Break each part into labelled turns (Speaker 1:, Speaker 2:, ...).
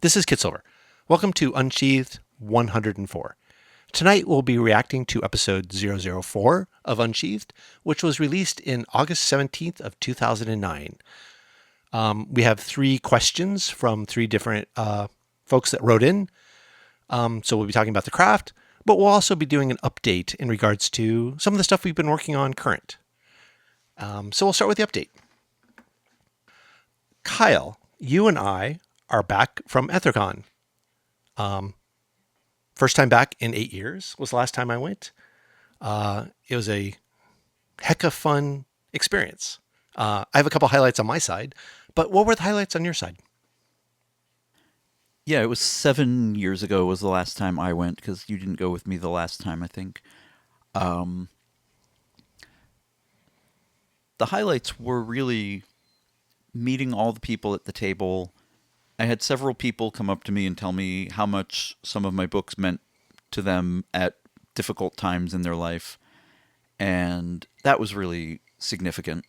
Speaker 1: This is Kit Silver. Welcome to Unsheathed 104. Tonight we'll be reacting to episode 004 of Unsheathed, which was released in August 17th of 2009. We have 3 questions from 3 different folks that wrote in. So we'll be talking about the craft, but we'll also be doing an update in regards to some of the stuff we've been working on current. So we'll start with the update. Kyell, you and I are back from AnthroCon. First time back in 8 years was the last time I went. It was a heck of fun experience. I have a couple highlights on my side, but what were the highlights on your side?
Speaker 2: Yeah, it was 7 years ago was the last time I went, because you didn't go with me the last time, I think. The highlights were really meeting all the people at the table. I had several people come up to me and tell me how much some of my books meant to them at difficult times in their life, and that was really significant.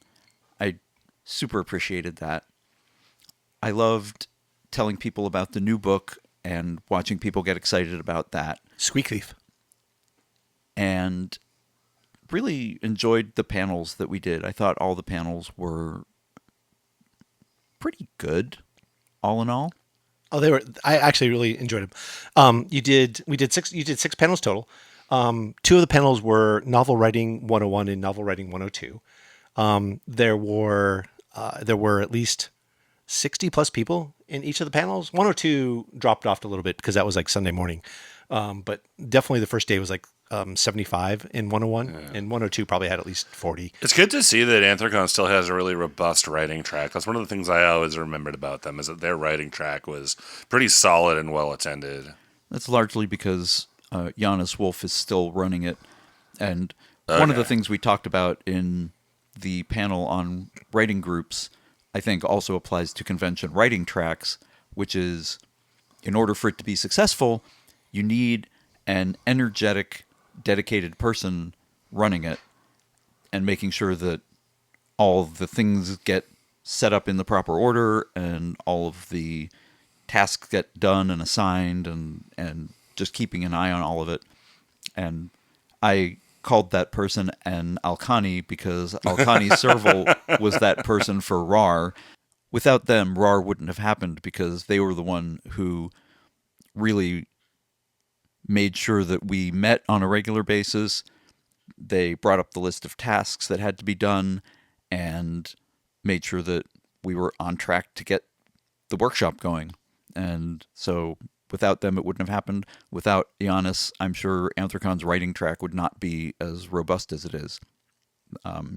Speaker 2: I super appreciated that. I loved telling people about the new book and watching people get excited about that.
Speaker 1: Squeak Thief.
Speaker 2: And really enjoyed the panels that we did. I thought all the panels were pretty good, all in all.
Speaker 1: Oh, they were. I actually really enjoyed them. We did 6. You did 6 panels total. 2 of the panels were novel writing 101 and novel writing 102. There were at least 60 plus people in each of the panels. 102 dropped off a little bit because that was like Sunday morning. But definitely the first day was like 75 in 101, and 102 probably had at least 40.
Speaker 3: It's good to see that AnthroCon still has a really robust writing track. That's one of the things I always remembered about them, is that their writing track was pretty solid and well attended.
Speaker 2: That's largely because Giannis Wolf is still running it. And one of the things we talked about in the panel on writing groups, I think also applies to convention writing tracks, which is, in order for it to be successful, you need an energetic, dedicated person running it and making sure that all the things get set up in the proper order and all of the tasks get done and assigned, and just keeping an eye on all of it. And I called that person an Alkani because Alkani Serval was that person for RAR. Without them, RAR wouldn't have happened, because they were the one who really made sure that we met on a regular basis. They brought up the list of tasks that had to be done and made sure that we were on track to get the workshop going. And so without them, it wouldn't have happened. Without Giannis, I'm sure AnthroCon's writing track would not be as robust as it is.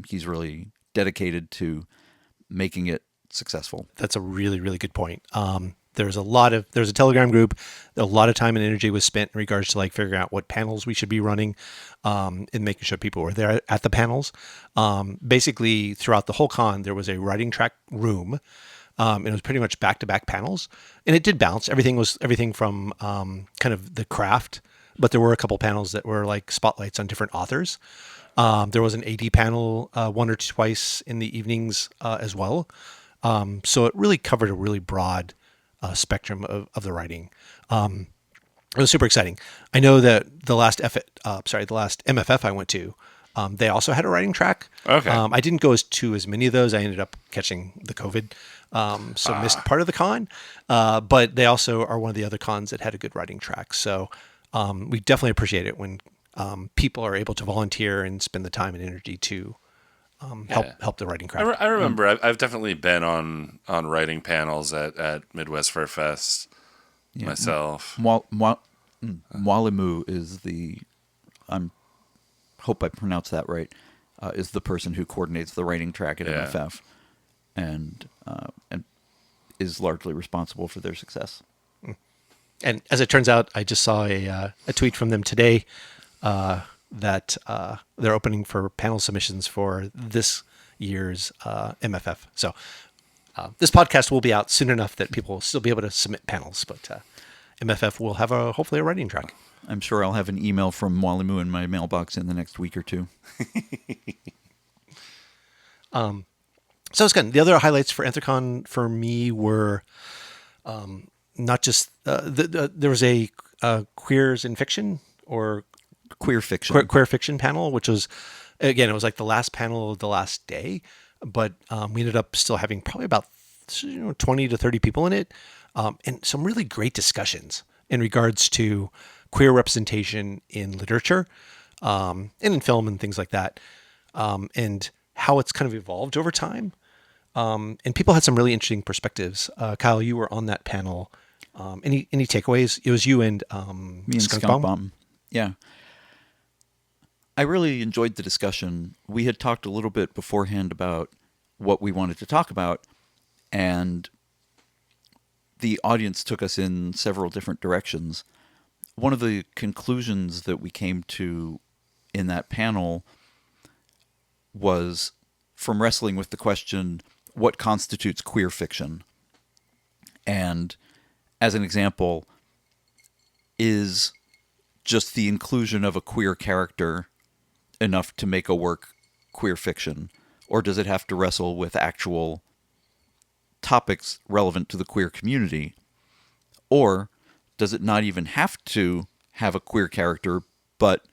Speaker 2: He's really dedicated to making it successful.
Speaker 1: That's a really, really good point. There's a Telegram group. A lot of time and energy was spent in regards to like figuring out what panels we should be running, and making sure people were there at the panels. Basically, throughout the whole con, there was a writing track room. And it was pretty much back-to-back panels, and it did bounce. Everything was everything from kind of the craft, but there were a couple panels that were like spotlights on different authors. There was an AD panel 1 or 2 twice in the evenings as well. So it really covered a really broad spectrum of the writing. It was super exciting. I know that the last MFF I went to, they also had a writing track.
Speaker 3: Okay.
Speaker 1: I didn't go to as many of those. I ended up catching the COVID, so missed part of the con. But they also are one of the other cons that had a good writing track. So we definitely appreciate it when people are able to volunteer and spend the time and energy to help the writing craft.
Speaker 3: I remember I've definitely been on writing panels at Midwest Fur Fest myself.
Speaker 2: Mwalimu is the, I hope I pronounced that right, is the person who coordinates the writing track at MFF, and is largely responsible for their success.
Speaker 1: And as it turns out, I just saw a tweet from them today that they're opening for panel submissions for this year's MFF. So this podcast will be out soon enough that people will still be able to submit panels, but MFF will have hopefully a writing track.
Speaker 2: I'm sure I'll have an email from Mwalimu in my mailbox in the next week or 2.
Speaker 1: So it's good. The other highlights for AnthroCon for me were not just there was a queers in fiction or
Speaker 2: Queer fiction.
Speaker 1: queer fiction panel, which was, again, it was like the last panel of the last day, but we ended up still having probably about 20 to 30 people in it, and some really great discussions in regards to queer representation in literature, and in film and things like that, and how it's kind of evolved over time. And people had some really interesting perspectives. Kyle, you were on that panel. Any takeaways? It was you and
Speaker 2: Me and
Speaker 1: Skunk
Speaker 2: Skunk
Speaker 1: Bomb?
Speaker 2: Bomb. Yeah. I really enjoyed the discussion. We had talked a little bit beforehand about what we wanted to talk about, and the audience took us in several different directions. One of the conclusions that we came to in that panel was from wrestling with the question, what constitutes queer fiction? And as an example, is just the inclusion of a queer character enough to make a work queer fiction? Or does it have to wrestle with actual topics relevant to the queer community? Or does it not even have to have a queer character, but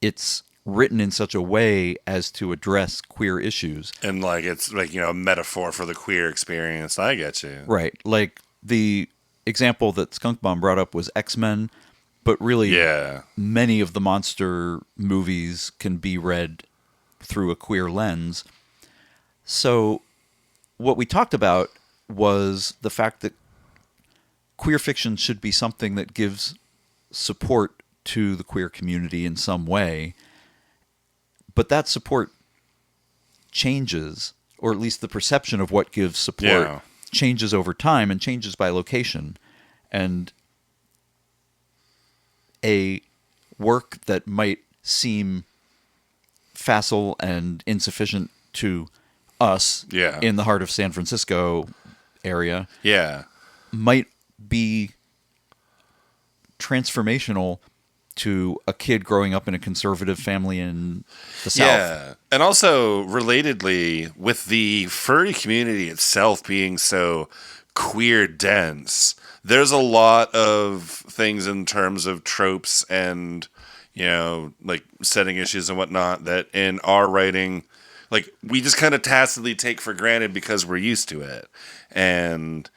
Speaker 2: it's written in such a way as to address queer issues?
Speaker 3: And like it's like, a metaphor for the queer experience. I get you.
Speaker 2: Right. Like the example that Skunk Bomb brought up was X-Men, but really
Speaker 3: Yeah.
Speaker 2: many of the monster movies can be read through a queer lens. So what we talked about was the fact that queer fiction should be something that gives support to the queer community in some way, but that support changes, or at least the perception of what gives support
Speaker 3: Yeah.
Speaker 2: changes over time and changes by location. And a work that might seem facile and insufficient to us
Speaker 3: Yeah.
Speaker 2: in the heart of San Francisco area
Speaker 3: Yeah.
Speaker 2: might be transformational to a kid growing up in a conservative family in the South.
Speaker 3: Yeah. And also, relatedly, with the furry community itself being so queer dense, there's a lot of things in terms of tropes and, like setting issues and whatnot that in our writing, like, we just kind of tacitly take for granted because we're used to it. And,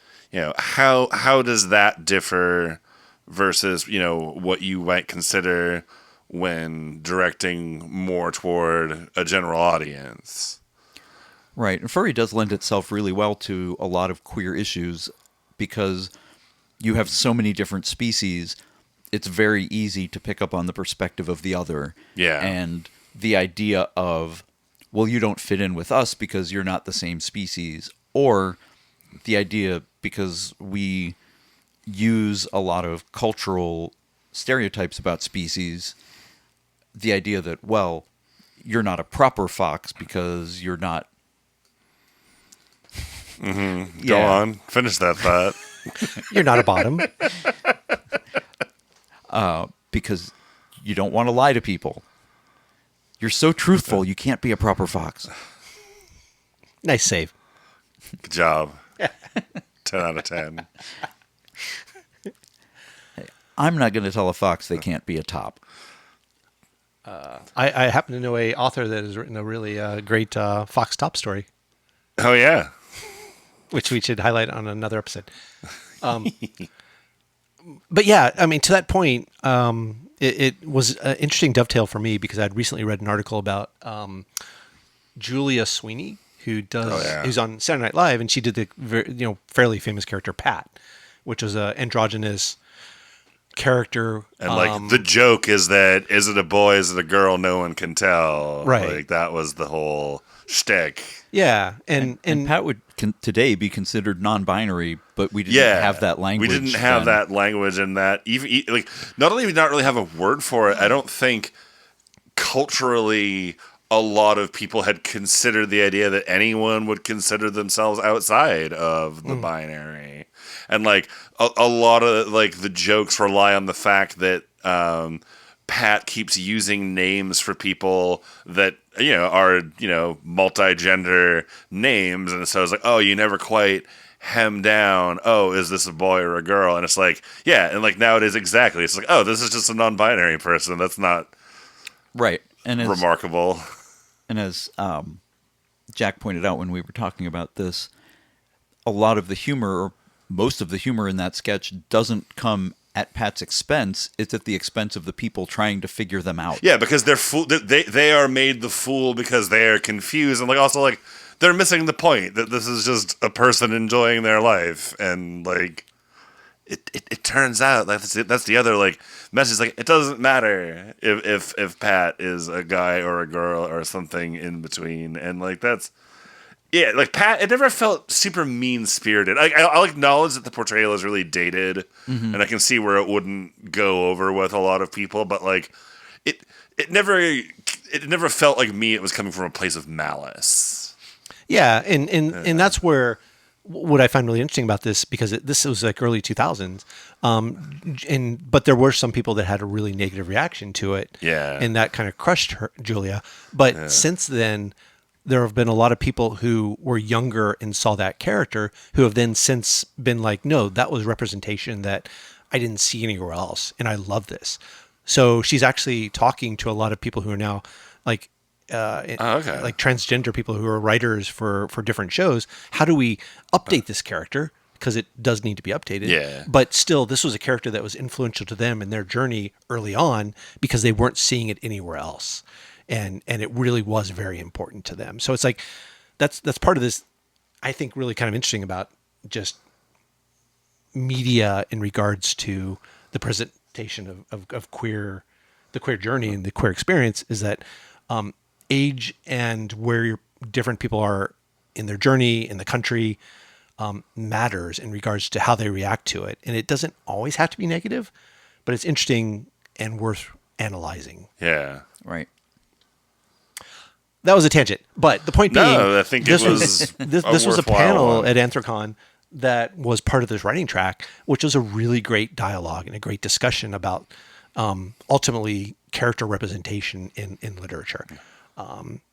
Speaker 3: how does that differ versus, what you might consider when directing more toward a general audience?
Speaker 2: Right. And furry does lend itself really well to a lot of queer issues because you have so many different species. It's very easy to pick up on the perspective of the other.
Speaker 3: Yeah.
Speaker 2: And the idea of, well, you don't fit in with us because you're not the same species. Or the idea, because we use a lot of cultural stereotypes about species, the idea that, well, you're not a proper fox because you're not.
Speaker 3: Go on. Finish that thought.
Speaker 1: You're not a bottom.
Speaker 2: Because you don't want to lie to people. You're so truthful, you can't be a proper fox.
Speaker 1: Nice save.
Speaker 3: Good job. 10 out of 10.
Speaker 2: I'm not going to tell a fox they can't be a top.
Speaker 1: I happen to know a author that has written a really great Fox Top story,
Speaker 3: Oh, yeah.
Speaker 1: which we should highlight on another episode. But yeah, I mean, to that point, it was an interesting dovetail for me because I'd recently read an article about Julia Sweeney, who's on Saturday Night Live, and she did the fairly famous character Pat, which was an androgynous character.
Speaker 3: And like the joke is that, is it a boy, is it a girl, no one can tell.
Speaker 1: Right.
Speaker 3: Like that was the whole shtick.
Speaker 1: Yeah, and
Speaker 2: Pat would today be considered non-binary, but we didn't have that language.
Speaker 3: We didn't have
Speaker 2: then.
Speaker 3: that language, and that even like not only did we not really have a word for it, I don't think culturally a lot of people had considered the idea that anyone would consider themselves outside of the binary. And like a lot of like the jokes rely on the fact that Pat keeps using names for people that are multi-gender names, and so it's like, oh, you never quite hem down, oh, is this a boy or a girl? And it's like, yeah, and like nowadays exactly. It's like, oh, this is just a non-binary person. That's not
Speaker 2: Right. And
Speaker 3: remarkable.
Speaker 2: And as Jack pointed out when we were talking about this, a lot of the humor, or most of the humor in that sketch, doesn't come at Pat's expense. It's at the expense of the people trying to figure them out.
Speaker 3: Yeah, because they are made the fool because they are confused, and like also like they're missing the point that this is just a person enjoying their life, and like it turns out like that's the other like message. Like it doesn't matter if Pat is a guy or a girl or something in between, and like that's. Yeah, like Pat, it never felt super mean-spirited. I'll acknowledge that the portrayal is really dated, and I can see where it wouldn't go over with a lot of people. But like, it never felt like me. It was coming from a place of malice.
Speaker 1: Yeah, and that's where what I find really interesting about this, because this was like early 2000s, but there were some people that had a really negative reaction to it.
Speaker 3: Yeah,
Speaker 1: and that kind of crushed Julia. But since then, there have been a lot of people who were younger and saw that character who have then since been like, no, that was representation that I didn't see anywhere else, and I love this. So she's actually talking to a lot of people who are now like like transgender people who are writers for different shows. How do we update this character? Because it does need to be updated.
Speaker 3: Yeah.
Speaker 1: But still, this was a character that was influential to them in their journey early on because they weren't seeing it anywhere else. And it really was very important to them. So it's like, that's part of this, I think, really kind of interesting about just media in regards to the presentation of the queer journey and the queer experience, is that age and where different people are in their journey in the country matters in regards to how they react to it. And it doesn't always have to be negative, but it's interesting and worth analyzing.
Speaker 3: Yeah.
Speaker 2: Right.
Speaker 1: That was a tangent, but the point being,
Speaker 3: I think
Speaker 1: this
Speaker 3: it was
Speaker 1: this was a panel
Speaker 3: one.
Speaker 1: at AnthroCon that was part of this writing track, which was a really great dialogue and a great discussion about ultimately character representation in literature.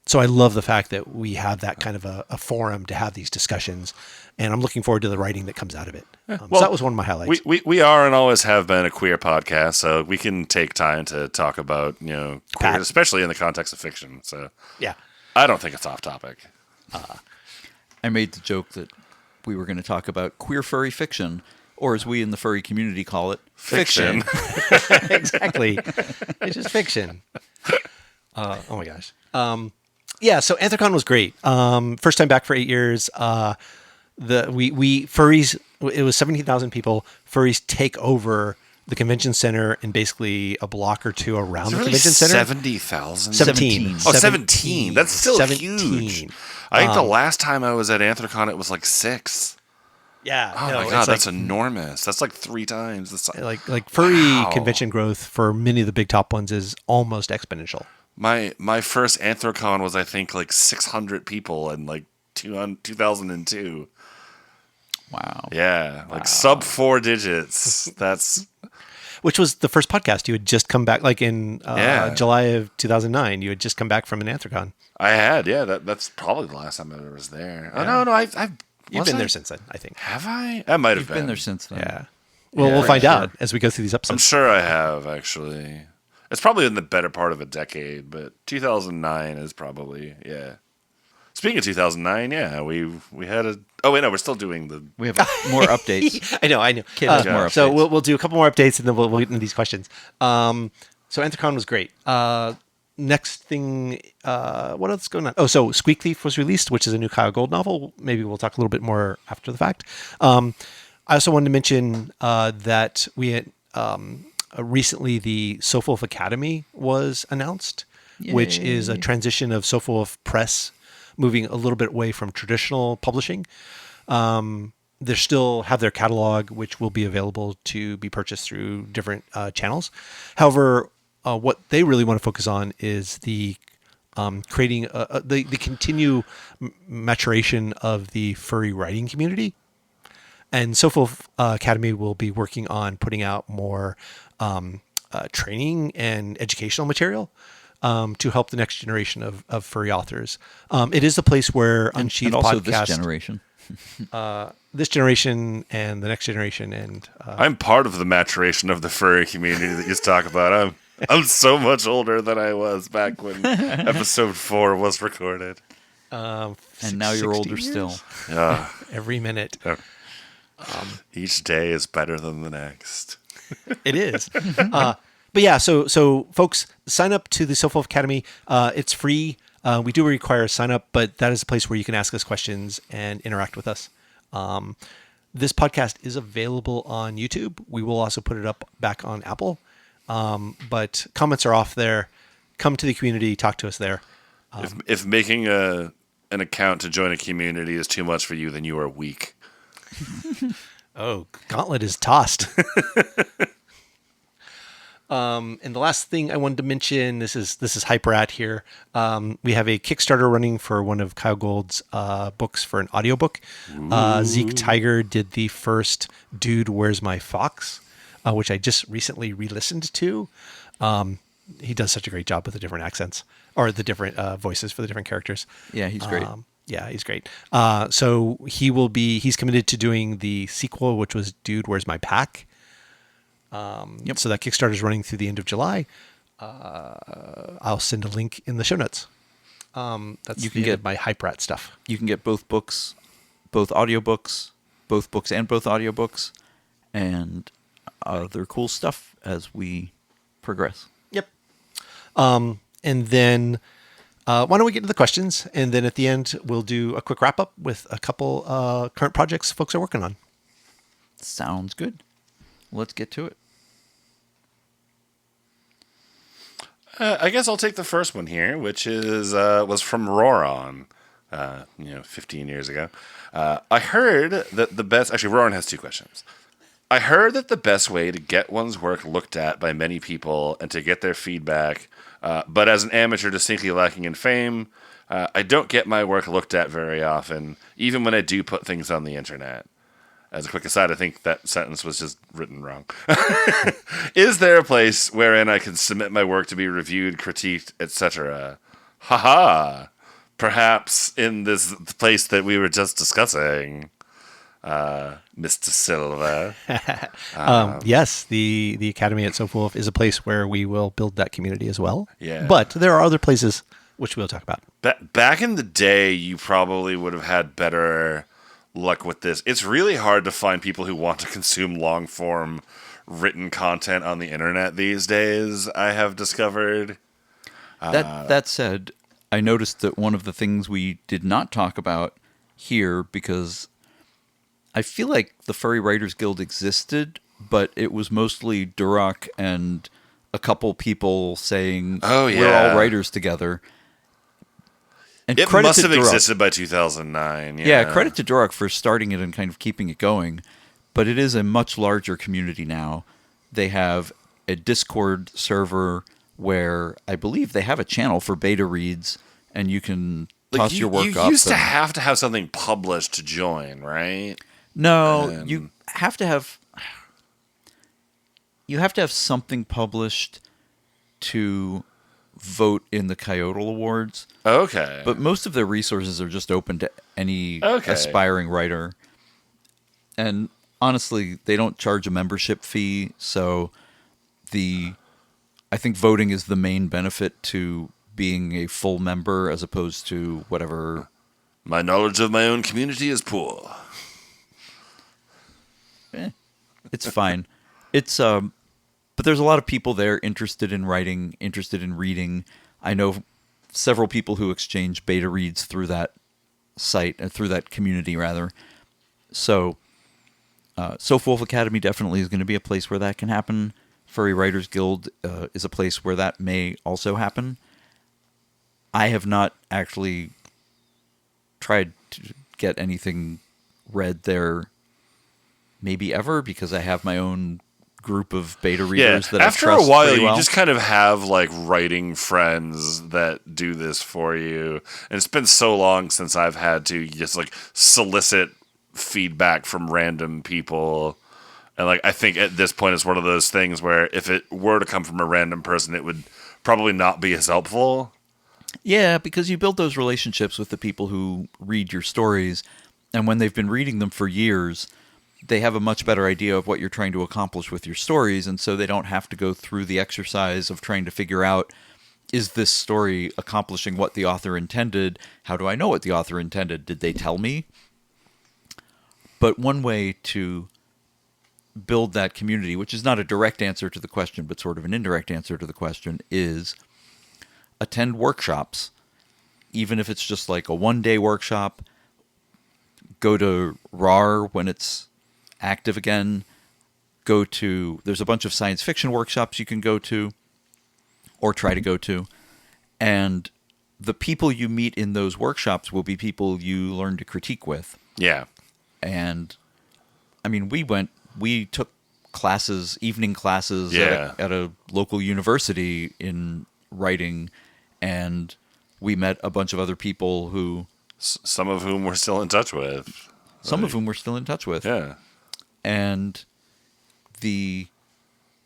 Speaker 1: So I love the fact that we have that kind of a forum to have these discussions, and I'm looking forward to the writing that comes out of it. So that was one of my highlights.
Speaker 3: We are and always have been a queer podcast, so we can take time to talk about queer, especially in the context of fiction. So
Speaker 1: yeah,
Speaker 3: I don't think it's off topic.
Speaker 2: I made the joke that we were going to talk about queer furry fiction, or as we in the furry community call it, fiction.
Speaker 1: Exactly, it's just fiction. Oh my gosh. Yeah, so AnthroCon was great. First time back for 8 years. We furries, it was 17,000 people. Furries take over the convention center in basically a block or two around the convention center.
Speaker 3: 70,000?
Speaker 1: 17.
Speaker 3: Oh, 17. That's still
Speaker 1: 17.
Speaker 3: huge. I think the last time I was at AnthroCon, it was like 6.
Speaker 1: Yeah.
Speaker 3: Oh my God, that's enormous. That's like 3 times the size.
Speaker 1: Like furry convention growth for many of the big top ones is almost exponential.
Speaker 3: My first AnthroCon was, I think, like 600 people in like 2002.
Speaker 2: Wow.
Speaker 3: Yeah, like sub 4 digits. That's
Speaker 1: which was the first podcast. You had just come back, like in July of 2009. You had just come back from an AnthroCon.
Speaker 3: I had, yeah. That's probably the last time I was there.
Speaker 1: Yeah.
Speaker 3: Oh no, I've
Speaker 1: you've been there since then, I think.
Speaker 3: Have I? I might have
Speaker 2: You've been there since then.
Speaker 1: Yeah. Well, we'll find out as we go through these episodes.
Speaker 3: I'm sure I have, actually. It's probably in the better part of a decade, but 2009 is probably, yeah. Speaking of 2009, yeah, we had a. Oh wait, no, we're still doing the.
Speaker 2: We have more updates.
Speaker 1: I know.
Speaker 2: Kid has more updates.
Speaker 1: So we'll do a couple more updates, and then we'll get into these questions. So AnthroCon was great. Next thing, what else is going on? Oh, so Squeak Thief was released, which is a new Kyell Gold novel. Maybe we'll talk a little bit more after the fact. I also wanted to mention that we had recently the Sofawolf Academy was announced, which is a transition of Sofawolf Press moving a little bit away from traditional publishing. They still have their catalog, which will be available to be purchased through different channels. However, what they really want to focus on is the creating the continued maturation of the furry writing community. And Sofawolf Academy will be working on putting out more training and educational material to help the next generation of furry authors. It is a place where Unsheathed
Speaker 2: and also
Speaker 1: podcast,
Speaker 2: this generation.
Speaker 1: this generation and the next generation, and
Speaker 3: I'm part of the maturation of the furry community that you talk about. I'm so much older than I was back when episode 4 was recorded.
Speaker 2: And now you're
Speaker 1: 60
Speaker 2: older
Speaker 1: years?
Speaker 2: still.
Speaker 3: Yeah.
Speaker 1: Every minute.
Speaker 3: Each day is better than the next.
Speaker 1: It is. But yeah, so folks, sign up to the Sofawolf Academy. It's free. We do require a sign up, but that is a place where you can ask us questions and interact with us. This podcast is available on YouTube. We will also put it up back on Apple. But comments are off there. Come to the community, talk to us there.
Speaker 3: If making an account to join a community is too much for you, then you are weak.
Speaker 1: Oh, gauntlet is tossed. And the last thing I wanted to mention, this is Hyper at here. We have a Kickstarter running for one of Kyell Gold's books for an audiobook. Zeke Tiger did the first Dude, Where's My Fox, which I just recently re-listened to. He does such a great job with the different accents or the different voices for the different characters.
Speaker 2: Yeah, he's great.
Speaker 1: Yeah, he's great. So he's committed to doing the sequel, which was Dude, Where's My Pack?
Speaker 2: Yep.
Speaker 1: So that Kickstarter is running through the end of July. I'll send a link in the show notes. That's
Speaker 2: You can
Speaker 1: the end
Speaker 2: get
Speaker 1: of my Hyperat stuff.
Speaker 2: You can get both books, both audiobooks, both books and both audiobooks, and other cool stuff as we progress.
Speaker 1: Yep. And then why don't we get to the questions? And then at the end, we'll do a quick wrap up with a couple current projects folks are working on.
Speaker 2: Sounds good. Let's get to it.
Speaker 3: I guess I'll take the first one here, which was from Roron, 15 years ago. I heard that the best... Actually, Roron has 2 questions. I heard that the best way to get one's work looked at by many people and to get their feedback, but as an amateur distinctly lacking in fame, I don't get my work looked at very often, even when I do put things on the internet. As a quick aside, I think that sentence was just written wrong. Is there a place wherein I can submit my work to be reviewed, critiqued, etc.? Haha! Perhaps in this place that we were just discussing, Mr. Silver.
Speaker 1: Yes, the Academy at Sofawolf is a place where we will build that community as well.
Speaker 3: Yeah.
Speaker 1: But there are other places which we'll talk about.
Speaker 3: Back in the day, you probably would have had better luck with this. It's really hard to find people who want to consume long form written content on the internet these days, I have discovered.
Speaker 2: That said, I noticed that one of the things we did not talk about here, because I feel like the Furry Writers Guild existed, but it was mostly Duroc and a couple people saying,
Speaker 3: Oh, yeah.
Speaker 2: we're all writers together. And
Speaker 3: It
Speaker 2: credit
Speaker 3: must
Speaker 2: to
Speaker 3: have
Speaker 2: Duroc.
Speaker 3: existed by 2009.
Speaker 2: Yeah, credit to Duroc for starting it and kind of keeping it going. But it is a much larger community now. They have a Discord server where I believe they have a channel for beta reads, and you can toss your work
Speaker 3: you
Speaker 2: up.
Speaker 3: used to have something published to join, right?
Speaker 2: No, you have to have something published to vote in the Kyodal Awards.
Speaker 3: Okay.
Speaker 2: But most of their resources are just open to any
Speaker 3: Okay.
Speaker 2: aspiring writer. And honestly, they don't charge a membership fee, so I think voting is the main benefit to being a full member as opposed to whatever.
Speaker 3: My knowledge of my own community is poor.
Speaker 2: It's fine. But there's a lot of people there interested in writing, interested in reading. I know several people who exchange beta reads through that site, through that community, rather. So, Sofawolf Academy definitely is going to be a place where that can happen. Furry Writers Guild is a place where that may also happen. I have not actually tried to get anything read there maybe ever, because I have my own group of beta readers that
Speaker 3: after
Speaker 2: I trust
Speaker 3: a while
Speaker 2: pretty well.
Speaker 3: you just kind of have like writing friends that do this for you, and it's been so long since I've had to just like solicit feedback from random people, and like I think at this point it's one of those things where if it were to come from a random person it would probably not be as helpful.
Speaker 2: Yeah, because you build those relationships with the people who read your stories, And when they've been reading them for years, they have a much better idea of what you're trying to accomplish with your stories, and so they don't have to go through the exercise of trying to figure out, is this story accomplishing what the author intended? How do I know what the author intended? Did they tell me? But one way to build that community, which is not a direct answer to the question, but sort of an indirect answer to the question, is attend workshops. Even if it's just like a one-day workshop, go to RAR when it's active again. There's a bunch of science fiction workshops you can go to or try to go to. And the people you meet in those workshops will be people you learn to critique with.
Speaker 3: Yeah.
Speaker 2: And I mean, we took classes, evening classes at a local university in writing, and we met a bunch of other people who...
Speaker 3: Some of whom we're still in touch with.
Speaker 2: Yeah. And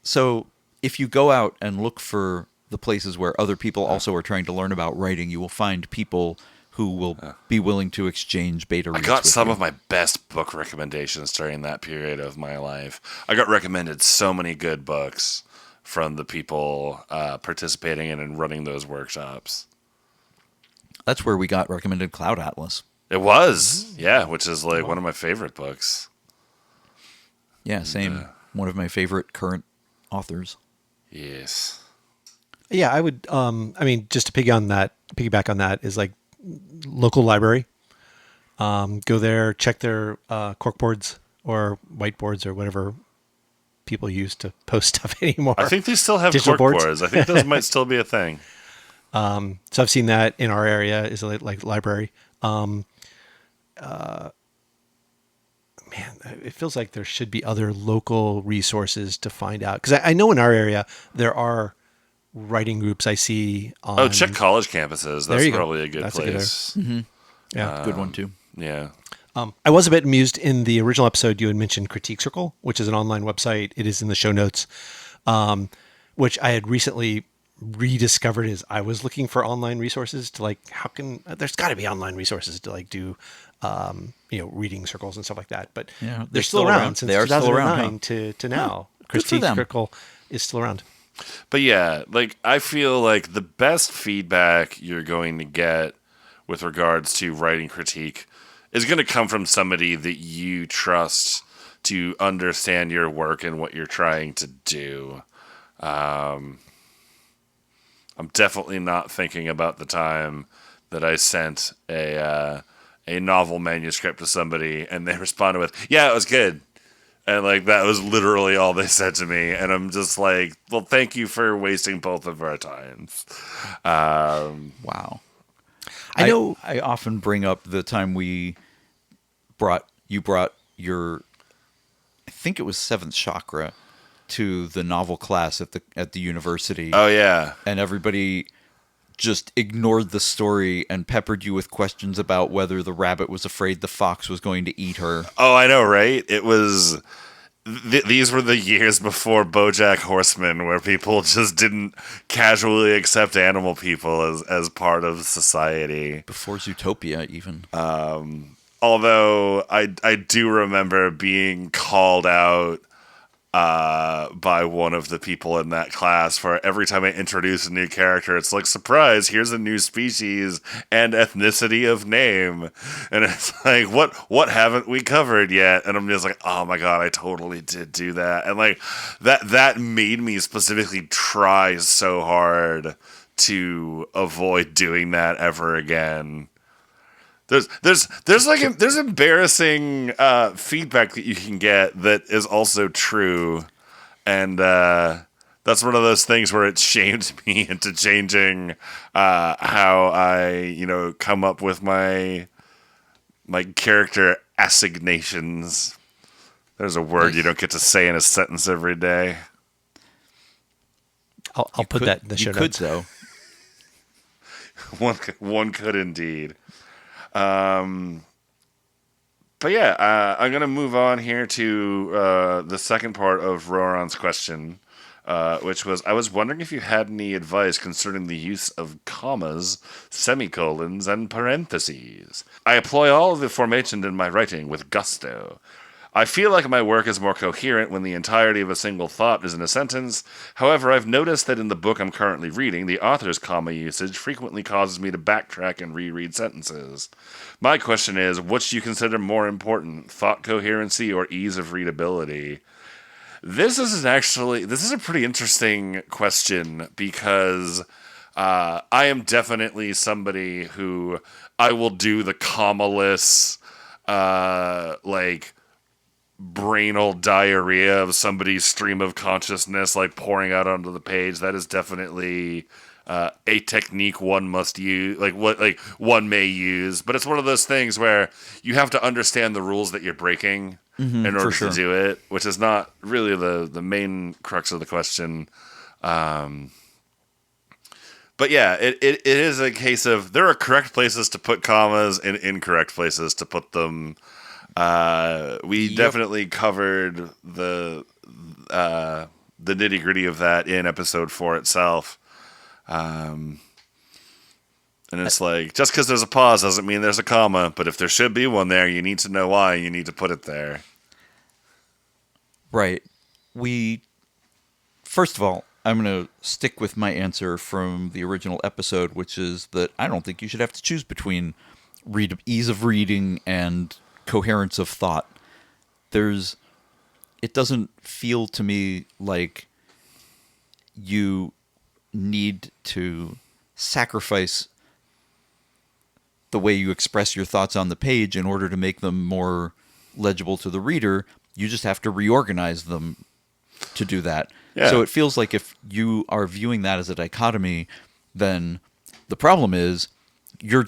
Speaker 2: so if you go out and look for the places where other people also are trying to learn about writing, you will find people who will be willing to exchange beta reads.
Speaker 3: I got
Speaker 2: with
Speaker 3: some
Speaker 2: you.
Speaker 3: of my best book recommendations during that period of my life. I got recommended so many good books from the people participating in and running those workshops.
Speaker 2: That's where we got recommended Cloud Atlas.
Speaker 3: It was, yeah, which is like one of my favorite books.
Speaker 2: Yeah, same. One of my favorite current authors.
Speaker 3: Yes.
Speaker 1: Yeah, I would. I mean, just to piggyback on that is like local library. Go there, check their corkboards or whiteboards or whatever people use to post stuff anymore.
Speaker 3: I think they still have
Speaker 1: Digital boards.
Speaker 3: corkboards. I think those might still be a thing.
Speaker 1: So I've seen that in our area is like library. Man, it feels like there should be other local resources to find out. Because I know in our area there are writing groups I see on...
Speaker 3: check college campuses. That's probably a good
Speaker 1: That's
Speaker 3: place.
Speaker 1: Yeah,
Speaker 2: Good one, too.
Speaker 3: Yeah.
Speaker 1: I was a bit amused in the original episode you had mentioned Critique Circle, which is an online website. It is in the show notes, which I had recently rediscovered as I was looking for online resources to there's got to be online resources to do reading circles and stuff like that. But
Speaker 2: Yeah,
Speaker 1: they're still around since
Speaker 2: They are still
Speaker 1: 2009
Speaker 2: around,
Speaker 1: to now.
Speaker 2: good for
Speaker 1: Critique
Speaker 2: them.
Speaker 1: Circle is still around.
Speaker 3: But yeah, I feel like the best feedback you're going to get with regards to writing critique is going to come from somebody that you trust to understand your work and what you're trying to do. I'm definitely not thinking about the time that I sent a novel manuscript to somebody and they responded with, "Yeah, it was good." And that was literally all they said to me. And I'm just like, well, thank you for wasting both of our times.
Speaker 2: Wow.
Speaker 1: I know.
Speaker 2: I often bring up the time you brought your, I think it was Seventh Chakra, to the novel class at the university.
Speaker 3: Oh, yeah.
Speaker 2: And everybody just ignored the story and peppered you with questions about whether the rabbit was afraid the fox was going to eat her.
Speaker 3: Oh, I know, right? It was... these were the years before BoJack Horseman, where people just didn't casually accept animal people as part of society.
Speaker 2: Before Zootopia, even.
Speaker 3: Although I do remember being called out by one of the people in that class for every time I introduce a new character, it's like, surprise, here's a new species and ethnicity of name. And it's like, what haven't we covered yet? And I'm just like, oh my god, I totally did do that. And that made me specifically try so hard to avoid doing that ever again. There's embarrassing feedback that you can get that is also true, and that's one of those things where it shamed me into changing how I come up with my character assignations. There's a word you don't get to say in a sentence every day.
Speaker 1: I'll put that in the show notes.
Speaker 2: You could, though.
Speaker 3: One could indeed. But yeah, I'm going to move on here to the second part of Roran's question, which was, I was wondering if you had any advice concerning the use of commas, semicolons, and parentheses. I employ all of the aforementioned in my writing with gusto. I feel like my work is more coherent when the entirety of a single thought is in a sentence. However, I've noticed that in the book I'm currently reading, the author's comma usage frequently causes me to backtrack and reread sentences. My question is, which do you consider more important, thought coherency or ease of readability? This is a pretty interesting question because I am definitely somebody who I will do the comma-less, brainal diarrhea of somebody's stream of consciousness like pouring out onto the page. That is definitely a technique one must use, one may use, but it's one of those things where you have to understand the rules that you're breaking in order to do it, which is not really the main crux of the question. But yeah, it is a case of there are correct places to put commas and incorrect places to put them. We definitely covered the nitty gritty of that in episode 4 itself. And it's like, just because there's a pause doesn't mean there's a comma, but if there should be one there, you need to know why, you need to put it there.
Speaker 2: Right. First of all, I'm going to stick with my answer from the original episode, which is that I don't think you should have to choose between ease of reading and coherence of thought. It doesn't feel to me like you need to sacrifice the way you express your thoughts on the page in order to make them more legible to the reader. You just have to reorganize them to do that.
Speaker 3: Yeah.
Speaker 2: So it feels like if you are viewing that as a dichotomy, then the problem is you're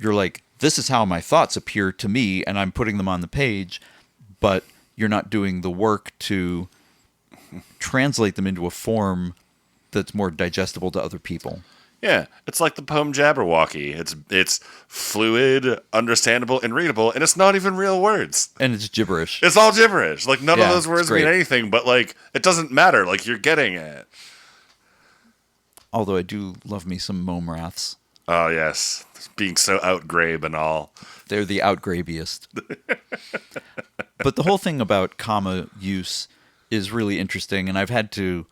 Speaker 2: like, this is how my thoughts appear to me, and I'm putting them on the page, but you're not doing the work to translate them into a form that's more digestible to other people.
Speaker 3: Yeah, it's like the poem Jabberwocky. It's fluid, understandable, and readable, and it's not even real words.
Speaker 2: And it's gibberish.
Speaker 3: It's all gibberish. Like, none of those
Speaker 2: it's
Speaker 3: words
Speaker 2: great.
Speaker 3: mean anything, but, like, it doesn't matter. Like, you're getting it.
Speaker 2: Although I do love me some Momraths.
Speaker 3: Oh, yes. Being so outgrabe and all.
Speaker 2: They're the outgrabiest. But the whole thing about comma use is really interesting, and I've had to...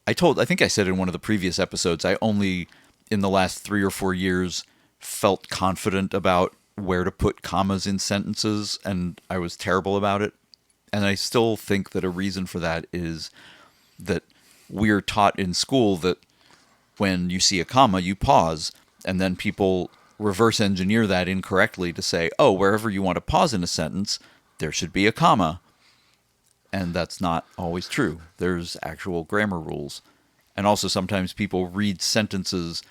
Speaker 2: I think I said in one of the previous episodes, I only, in the last 3 or 4 years, felt confident about where to put commas in sentences, and I was terrible about it. And I still think that a reason for that is that we're taught in school that when you see a comma, you pause, and then people reverse engineer that incorrectly to say, oh, wherever you want to pause in a sentence, there should be a comma. And that's not always true. There's actual grammar rules. And also sometimes people read sentences,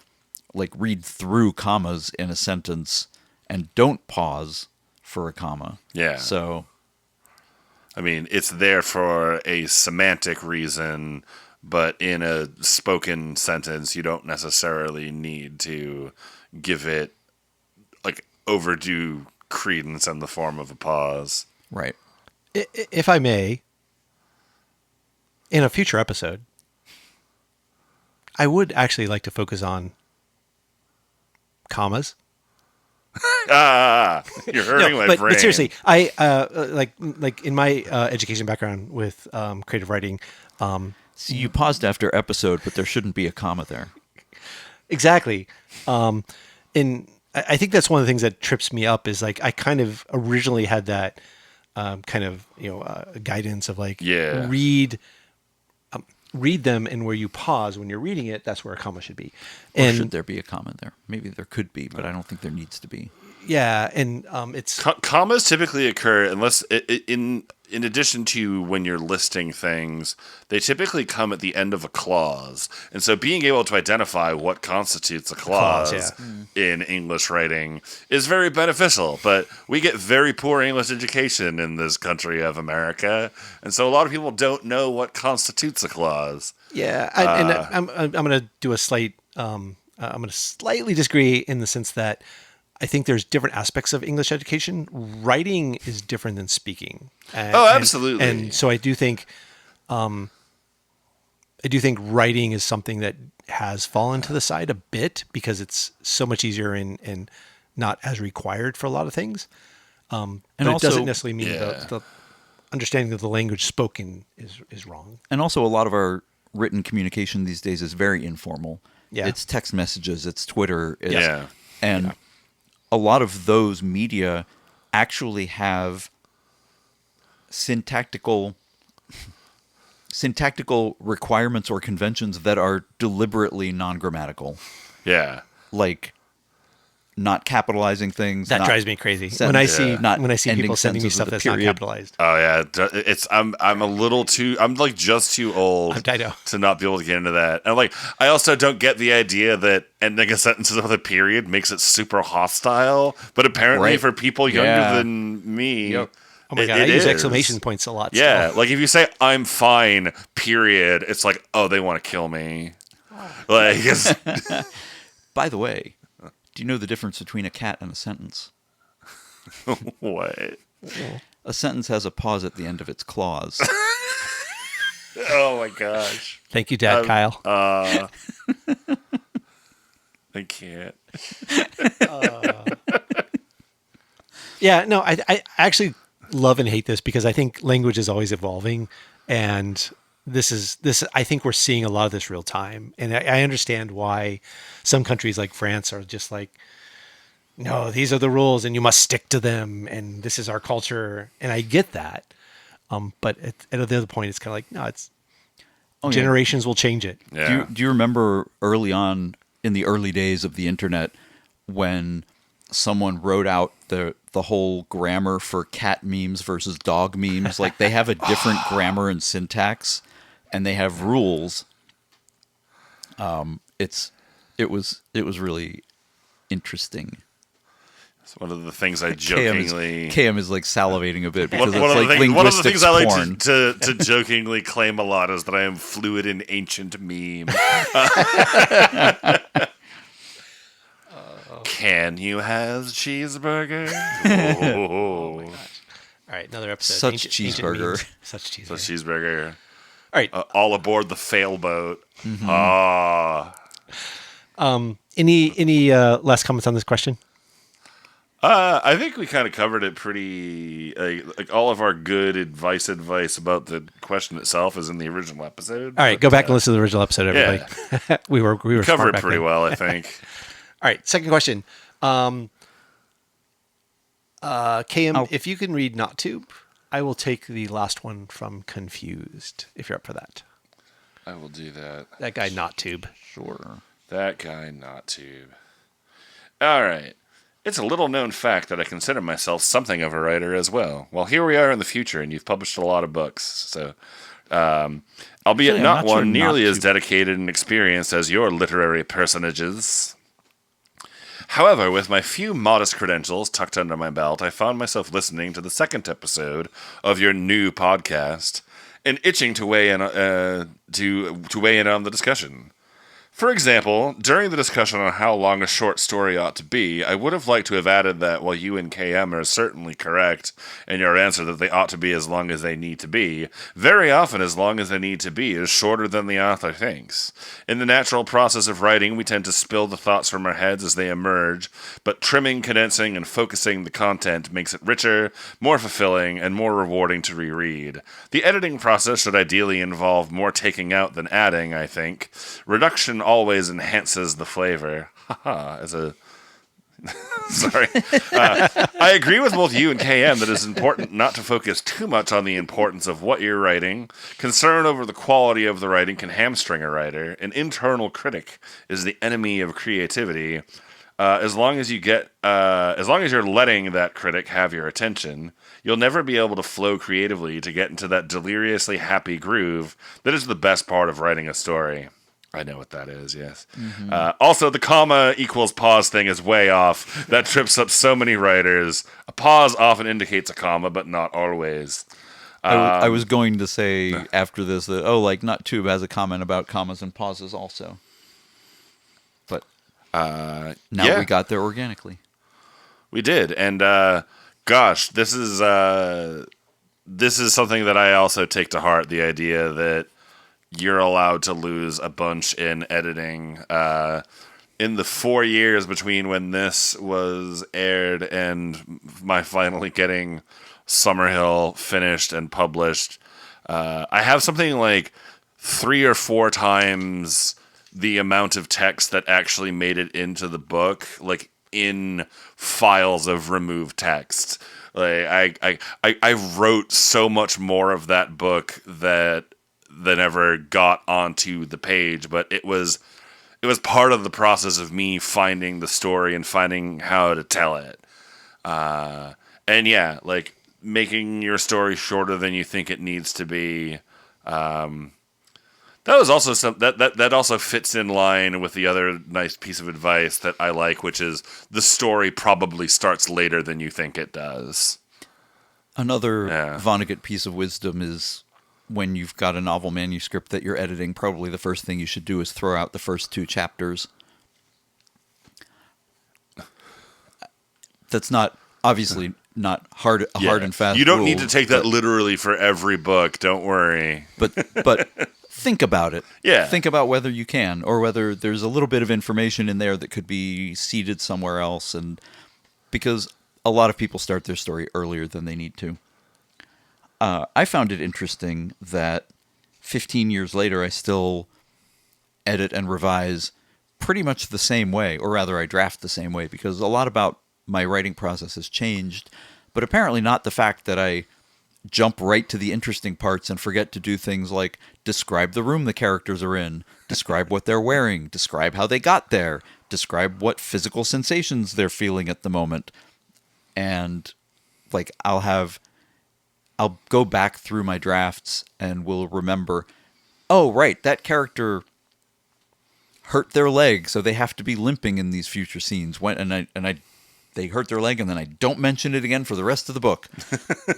Speaker 2: like read through commas in a sentence and don't pause for a comma.
Speaker 3: Yeah.
Speaker 2: So,
Speaker 3: I mean, it's there for a semantic reason, but in a spoken sentence, you don't necessarily need to give it, like, overdue credence in the form of a pause.
Speaker 2: right.
Speaker 1: If I may, in a future episode, I would actually like to focus on commas.
Speaker 3: You're hurting my brain.
Speaker 1: But seriously, I like in my education background with creative writing.
Speaker 2: See, you paused after episode, but there shouldn't be a comma there.
Speaker 1: Exactly. And I think that's one of the things that trips me up is like I kind of originally had that kind of guidance of like read them, and where you pause when you're reading it, that's where a comma should be.
Speaker 2: Or
Speaker 1: And
Speaker 2: should there be a comma there? Maybe there could be, but I don't think there needs to be.
Speaker 1: yeah, and it's
Speaker 3: commas typically occur unless in addition to when you're listing things, they typically come at the end of a clause. And so being able to identify what constitutes a clause in English writing is very beneficial. But we get very poor English education in this country of America. And so a lot of people don't know what constitutes a clause.
Speaker 1: yeah. I'm going to do a slight. I'm going to slightly disagree in the sense that I think there's different aspects of English education. Writing is different than speaking.
Speaker 3: Absolutely.
Speaker 1: And so I do think I do think writing is something that has fallen to the side a bit because it's so much easier and not as required for a lot of things. But it
Speaker 2: also-
Speaker 1: doesn't necessarily mean
Speaker 3: Yeah.
Speaker 1: the understanding of the language spoken is wrong.
Speaker 2: And also, a lot of our written communication these days is very informal.
Speaker 1: Yeah.
Speaker 2: It's text messages, it's Twitter, it's,
Speaker 3: Yeah.
Speaker 2: and a lot of those media actually have syntactical requirements or conventions that are deliberately non-grammatical,
Speaker 3: Yeah.
Speaker 2: like not capitalizing things.
Speaker 1: That
Speaker 2: not
Speaker 1: drives me crazy
Speaker 2: sen-
Speaker 1: when I see
Speaker 2: not
Speaker 1: when I see
Speaker 2: ending
Speaker 1: people sending me
Speaker 2: sentences
Speaker 1: stuff
Speaker 2: with a
Speaker 1: that's not
Speaker 2: period.
Speaker 1: capitalized.
Speaker 3: Oh yeah, it's I'm a little too I'm like just too old
Speaker 1: I know.
Speaker 3: to not be able to get into that. And like I also don't get the idea that ending a sentence with a period makes it super hostile. But apparently
Speaker 2: Right.
Speaker 3: for people younger
Speaker 2: Yeah.
Speaker 3: than me,
Speaker 2: Yep.
Speaker 1: Oh my
Speaker 3: it-
Speaker 1: god, I
Speaker 3: it
Speaker 1: use
Speaker 3: is.
Speaker 1: exclamation points a lot.
Speaker 3: Yeah,
Speaker 1: still.
Speaker 3: like if you say I'm fine, period, it's like oh they want to kill me. Like it's,
Speaker 2: By the way, do you know the difference between a cat and a sentence?
Speaker 3: what?
Speaker 2: A sentence has a pause at the end of its clause.
Speaker 3: Oh my gosh,
Speaker 1: Thank you, Dad, Kyle.
Speaker 3: I can't.
Speaker 1: Yeah, no, I actually love and hate this because I think language is always evolving, and this. I think we're seeing a lot of this real time, and I understand why some countries like France are just like, no, these are the rules, and you must stick to them, and this is our culture, and I get that. But at the other point, it's kind of like, no, it's
Speaker 2: Oh, yeah.
Speaker 1: generations will change it.
Speaker 3: Yeah.
Speaker 2: Do you remember early on in the early days of the internet when someone wrote out the whole grammar for cat memes versus dog memes? Like they have a different grammar and syntax, and they have rules. It was really interesting.
Speaker 3: It's one of the things I
Speaker 2: KM
Speaker 3: jokingly.
Speaker 2: is like salivating a bit because
Speaker 3: One
Speaker 2: it's
Speaker 3: of
Speaker 2: like
Speaker 3: the things, one of the
Speaker 2: linguistics
Speaker 3: things I like
Speaker 2: porn.
Speaker 3: to jokingly claim a lot is that I am fluid in ancient meme. Can you have cheeseburger? Oh,
Speaker 1: All right, another episode.
Speaker 2: Such
Speaker 1: Ancient
Speaker 2: cheeseburger.
Speaker 1: memes. Such cheeseburger.
Speaker 3: the cheeseburger.
Speaker 1: All right.
Speaker 3: All aboard the fail boat. Ah.
Speaker 1: Any last comments on this question?
Speaker 3: I think we kind of covered it pretty. Like all of our good advice about the question itself is in the original episode.
Speaker 1: All right, go back and listen to the original episode, everybody. we were
Speaker 3: Covered
Speaker 1: smart
Speaker 3: it
Speaker 1: back
Speaker 3: pretty
Speaker 1: then.
Speaker 3: well, I think.
Speaker 1: All right, second question. KM, if you can read NotTube, I will take the last one from Confused, if you're up for that.
Speaker 3: I will do that.
Speaker 1: That guy NotTube.
Speaker 2: Sure.
Speaker 3: That guy, not tube. All right. It's a little known fact that I consider myself something of a writer as well. Well, here we are in the future, and you've published a lot of books. So, albeit
Speaker 2: Actually, I'm
Speaker 3: not
Speaker 2: not sure
Speaker 3: one nearly
Speaker 2: not
Speaker 3: as
Speaker 2: to.
Speaker 3: dedicated and experienced as your literary personages. However, with my few modest credentials tucked under my belt, I found myself listening to the second episode of your new podcast and itching to weigh in to weigh in on the discussion. For example, during the discussion on how long a short story ought to be, I would have liked to have added that while you and KM are certainly correct in your answer that they ought to be as long as they need to be, very often as long as they need to be is shorter than the author thinks. In the natural process of writing, we tend to spill the thoughts from our heads as they emerge, but trimming, condensing, and focusing the content makes it richer, more fulfilling, and more rewarding to reread. The editing process should ideally involve more taking out than adding, I think. Reduction always enhances the flavor. Haha, as a... Sorry. I agree with both you and KM that it's important not to focus too much on the importance of what you're writing. Concern over the quality of the writing can hamstring a writer. An internal critic is the enemy of creativity. As long as you're letting that critic have your attention, you'll never be able to flow creatively to get into that deliriously happy groove that is the best part of writing a story. I know what that is, yes. Also, the comma equals pause thing is way off. That trips up so many writers. A pause often indicates a comma, but not always.
Speaker 2: I was going to say after this that, like NotTube has a comment about commas and pauses also. But now
Speaker 3: yeah.
Speaker 2: we got there organically.
Speaker 3: We did, and gosh, this is something that I also take to heart. The idea that you're allowed to lose a bunch in editing. In the 4 years between when this was aired and my finally getting Summerhill finished and published, I have something like 3 or 4 times the amount of text that actually made it into the book, like in files of removed text. Like I wrote so much more of that book than ever got onto the page, but it was part of the process of me finding the story and finding how to tell it. And yeah, like making your story shorter than you think it needs to be. That was also that also fits in line with the other nice piece of advice that I like, which is the story probably starts later than you think it does.
Speaker 2: Another Vonnegut piece of wisdom is when you've got a novel manuscript that you're editing, probably the first thing you should do is throw out the first 2 chapters. That's not obviously not hard and fast.
Speaker 3: You don't
Speaker 2: rule,
Speaker 3: need to take that literally for every book. Don't worry.
Speaker 2: But think about it.
Speaker 3: Yeah.
Speaker 2: Think about whether you can, or whether there's a little bit of information in there that could be seeded somewhere else, and because a lot of people start their story earlier than they need to. I found it interesting that 15 years later, I still edit and revise pretty much the same way, or rather I draft the same way, because a lot about my writing process has changed, but apparently not the fact that I jump right to the interesting parts and forget to do things like describe the room the characters are in, describe what they're wearing, describe how they got there, describe what physical sensations they're feeling at the moment. And like I'll go back through my drafts and will remember, oh right, that character hurt their leg, so they have to be limping in these future scenes. They hurt their leg, and then I don't mention it again for the rest of the book.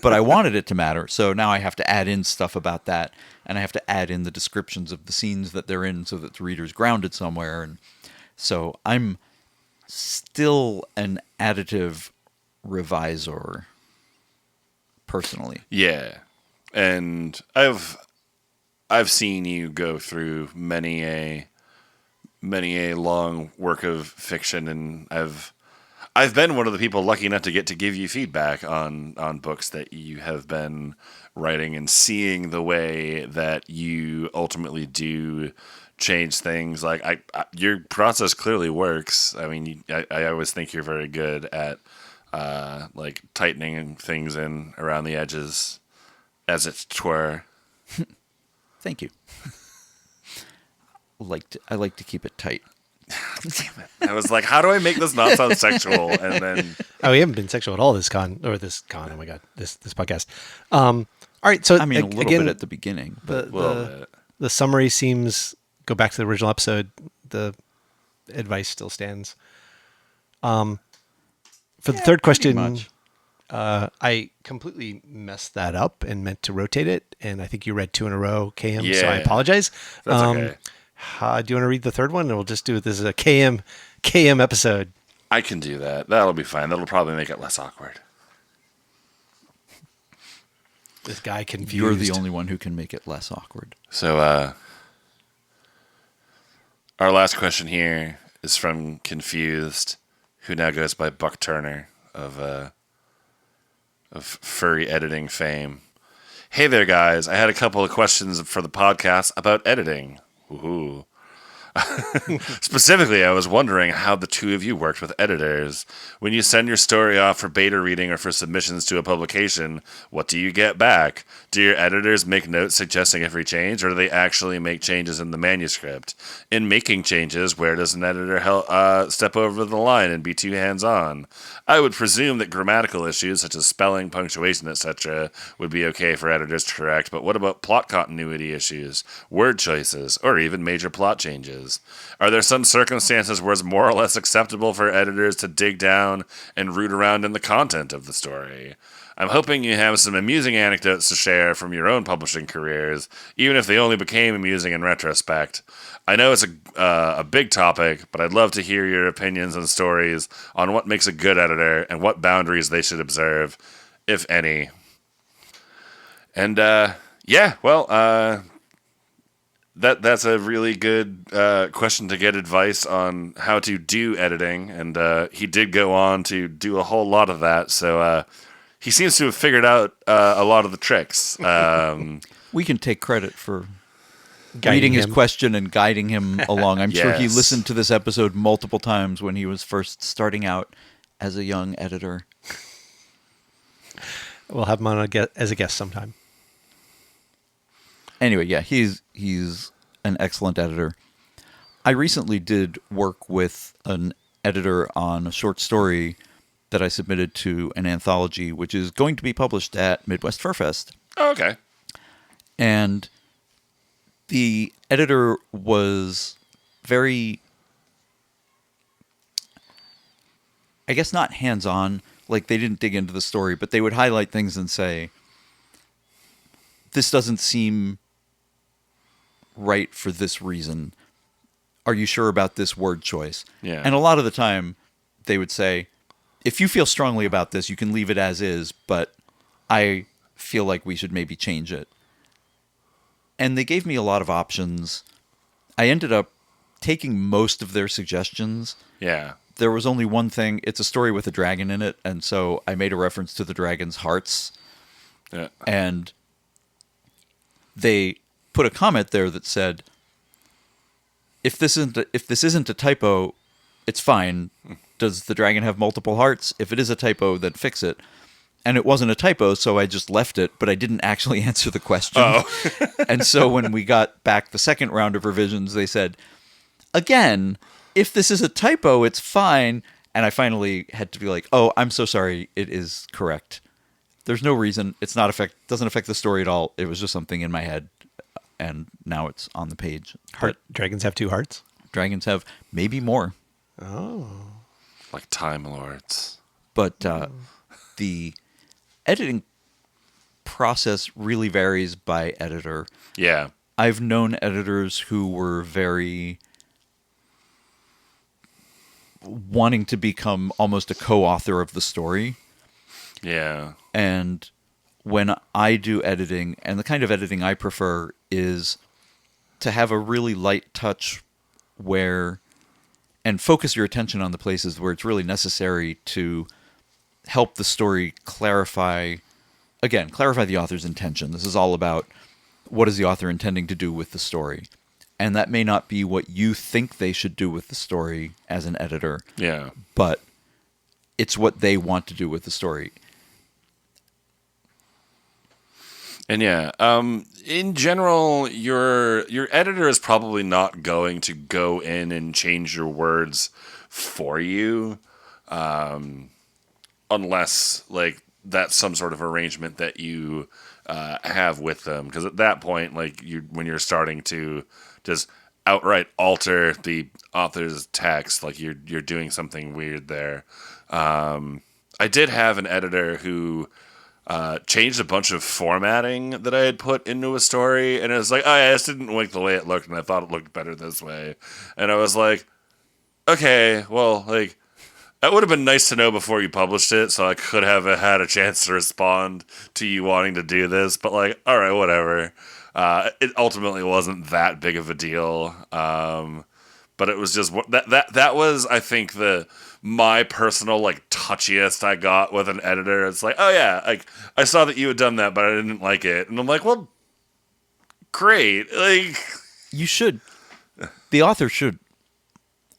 Speaker 2: But I wanted it to matter, so now I have to add in stuff about that, and I have to add in the descriptions of the scenes that they're in so that the reader's grounded somewhere. And so I'm still an additive revisor, personally.
Speaker 3: Yeah, and I've seen you go through many a long work of fiction, and I've been one of the people lucky enough to get to give you feedback on books that you have been writing, and seeing the way that you ultimately do change things. Like your process clearly works. I mean, I always think you're very good at like tightening things in around the edges, as it were.
Speaker 2: Thank you. I like to keep it tight.
Speaker 3: Damn it. I was like, how do I make this not sound sexual? And then
Speaker 1: we haven't been sexual at all this con. Oh my god, this podcast. All right, so
Speaker 2: I mean, a little bit at the beginning, but
Speaker 1: the summary seems, go back to the original episode, the advice still stands. For the third question, I completely messed that up and meant to rotate it, and I think you read 2 in a row, KM, so I apologize.
Speaker 3: That's okay.
Speaker 1: Do you want to read the third one? And we'll just do it. This is a KM episode.
Speaker 3: I can do that. That'll be fine. That'll probably make it less awkward.
Speaker 1: This guy confused.
Speaker 2: You're the only one who can make it less awkward.
Speaker 3: So, our last question here is from Confused, who now goes by Buck Turner of Furry editing fame. Hey there, guys. I had a couple of questions for the podcast about editing. Woohoo. Specifically, I was wondering how the two of you worked with editors. When you send your story off for beta reading or for submissions to a publication, what do you get back? Do your editors make notes suggesting every change, or do they actually make changes in the manuscript? In making changes, where does an editor step over the line and be too hands-on? I would presume that grammatical issues such as spelling, punctuation, etc. would be okay for editors to correct, but what about plot continuity issues, word choices, or even major plot changes? Are there some circumstances where it's more or less acceptable for editors to dig down and root around in the content of the story? I'm hoping you have some amusing anecdotes to share from your own publishing careers, even if they only became amusing in retrospect. I know it's a big topic, but I'd love to hear your opinions and stories on what makes a good editor and what boundaries they should observe, if any. And, That's a really good question to get advice on how to do editing, and he did go on to do a whole lot of that. So he seems to have figured out a lot of the tricks.
Speaker 2: We can take credit for
Speaker 1: Guiding
Speaker 2: reading his
Speaker 1: him.
Speaker 2: question and guiding him along. I'm sure he
Speaker 3: Yes.
Speaker 2: listened to this episode multiple times when he was first starting out as a young editor.
Speaker 1: We'll have him on as a guest sometime.
Speaker 2: Anyway, yeah, he's an excellent editor. I recently did work with an editor on a short story that I submitted to an anthology, which is going to be published at Midwest Fur Fest.
Speaker 3: Oh, okay.
Speaker 2: And the editor was very, I guess, not hands-on. Like, they didn't dig into the story, but they would highlight things and say, this doesn't seem right for this reason. Are you sure about this word choice?
Speaker 3: Yeah.
Speaker 2: And a lot of the time, they would say, if you feel strongly about this, you can leave it as is, but I feel like we should maybe change it. And they gave me a lot of options. I ended up taking most of their suggestions.
Speaker 3: Yeah.
Speaker 2: There was only one thing. It's a story with a dragon in it, and so I made a reference to the dragon's hearts.
Speaker 3: Yeah.
Speaker 2: And they put a comment there that said, if this isn't a typo, it's fine. Does the dragon have multiple hearts? If it is a typo, then fix it. And it wasn't a typo, so I just left it, but I didn't actually answer the question. And so when we got back the second round of revisions, they said, again, if this is a typo, it's fine. And I finally had to be like, oh, I'm so sorry. It is correct. There's no reason. It's not doesn't affect the story at all. It was just something in my head. And now it's on the page. But
Speaker 1: Dragons have two hearts.
Speaker 2: dragons have maybe more.
Speaker 3: Like Time Lords.
Speaker 2: But the editing process really varies by editor.
Speaker 3: Yeah.
Speaker 2: I've known editors who were very wanting to become almost a co-author of the story.
Speaker 3: Yeah.
Speaker 2: And when I do editing, and the kind of editing I prefer is to have a really light touch and focus your attention on the places where it's really necessary to help the story clarify the author's intention. This is all about what is the author intending to do with the story. And that may not be what you think they should do with the story as an editor.
Speaker 3: Yeah.
Speaker 2: But it's what they want to do with the story.
Speaker 3: And yeah, in general, your editor is probably not going to go in and change your words for you, unless like that's some sort of arrangement that you have with them. Because at that point, like when you're starting to just outright alter the author's text, like you're doing something weird there. I did have an editor who changed a bunch of formatting that I had put into a story, and it was like, oh, yeah, I just didn't like the way it looked, and I thought it looked better this way. And I was like, okay, well, like, that would have been nice to know before you published it, so I could have had a chance to respond to you wanting to do this, but like, all right, whatever. It ultimately wasn't that big of a deal, but it was just that was, I think, my personal like touchiest I got with an editor. It's like, oh yeah, like I saw that you had done that, but I didn't like it, and I'm like, well, great. Like,
Speaker 2: You should. The author should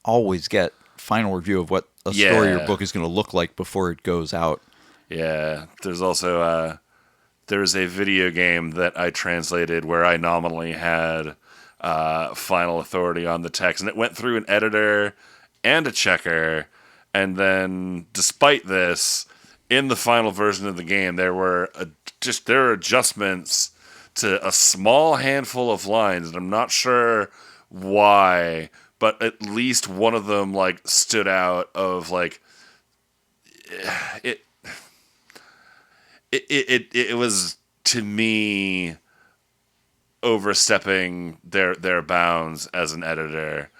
Speaker 2: always get final review of what a story or book is going to look like before it goes out.
Speaker 3: yeah. There's also there was a video game that I translated where I nominally had final authority on the text, and it went through an editor and a checker. And then, despite this, in the final version of the game, there were adjustments to a small handful of lines, and I'm not sure why, but at least one of them like stood out. Of like it was, to me, overstepping their bounds as an editor.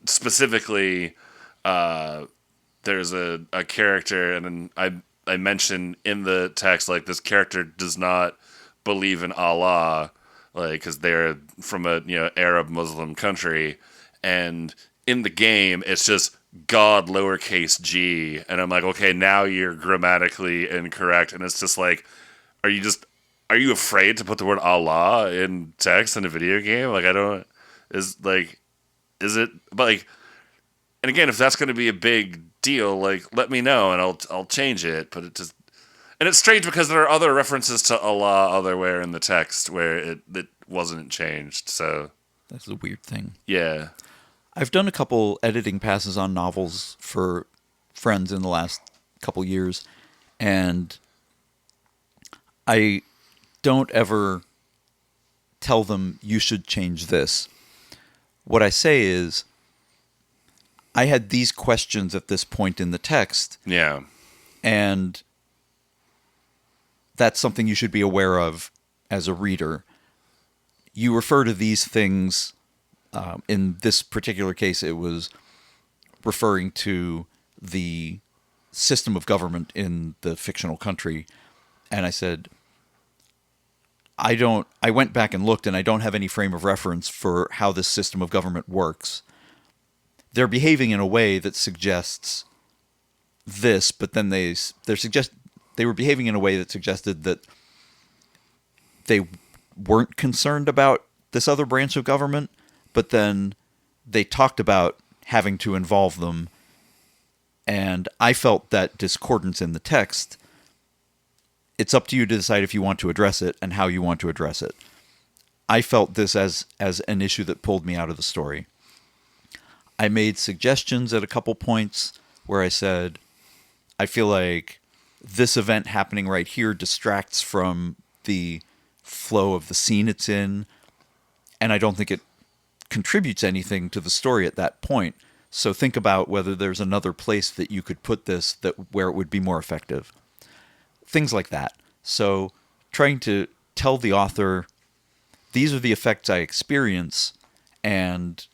Speaker 3: Specifically, there's a character, and then I mentioned in the text, like, this character does not believe in Allah, like because they're from a Arab Muslim country, and in the game it's just God lowercase g, and I'm like, okay, now you're grammatically incorrect, and it's just like, are you afraid to put the word Allah in text in a video game? Like I don't is it but like and again, if that's going to be a big deal, like let me know and I'll change it. But it just and it's strange because there are other references to Allah otherwhere in the text where it wasn't changed. So
Speaker 2: That's a weird thing.
Speaker 3: yeah,
Speaker 2: I've done a couple editing passes on novels for friends in the last couple years, and I don't ever tell them you should change this. What I say is, I had these questions at this point in the text,
Speaker 3: yeah,
Speaker 2: and that's something you should be aware of as a reader. You refer to these things, in this particular case, it was referring to the system of government in the fictional country. And I said, I went back and looked, and I don't have any frame of reference for how this system of government works. They're behaving in a way that suggests this, but then they were behaving in a way that suggested that they weren't concerned about this other branch of government, but then they talked about having to involve them, and I felt that discordance in the text. It's up to you to decide if you want to address it and how you want to address it. I felt this as an issue that pulled me out of the story. I made suggestions at a couple points where I said, I feel like this event happening right here distracts from the flow of the scene it's in, and I don't think it contributes anything to the story at that point. So think about whether there's another place that you could put this where it would be more effective. Things like that. So trying to tell the author, these are the effects I experience, and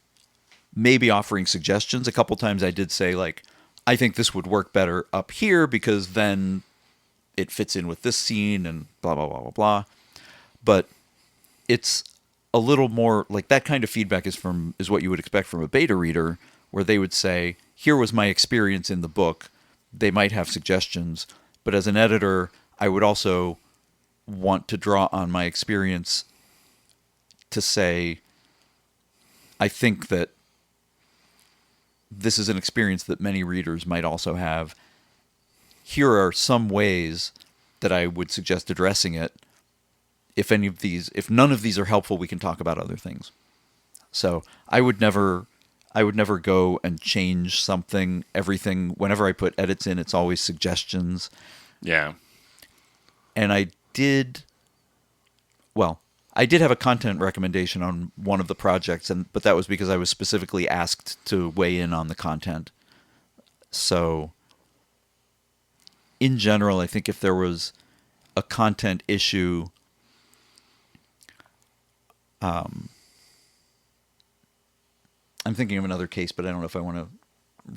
Speaker 2: maybe offering suggestions. A couple times I did say, like, I think this would work better up here because then it fits in with this scene and blah, blah, blah, blah, blah. But it's a little more like that kind of feedback is what you would expect from a beta reader, where they would say, here was my experience in the book. They might have suggestions, but as an editor, I would also want to draw on my experience to say, I think that this is an experience that many readers might also have. Here are some ways that I would suggest addressing it. If none of these are helpful, we can talk about other things. So I would never go and change everything. Whenever I put edits in, it's always suggestions.
Speaker 3: yeah.
Speaker 2: And I did have a content recommendation on one of the projects, but that was because I was specifically asked to weigh in on the content. So, in general, I think if there was a content issue, I'm thinking of another case, but I don't know if I want to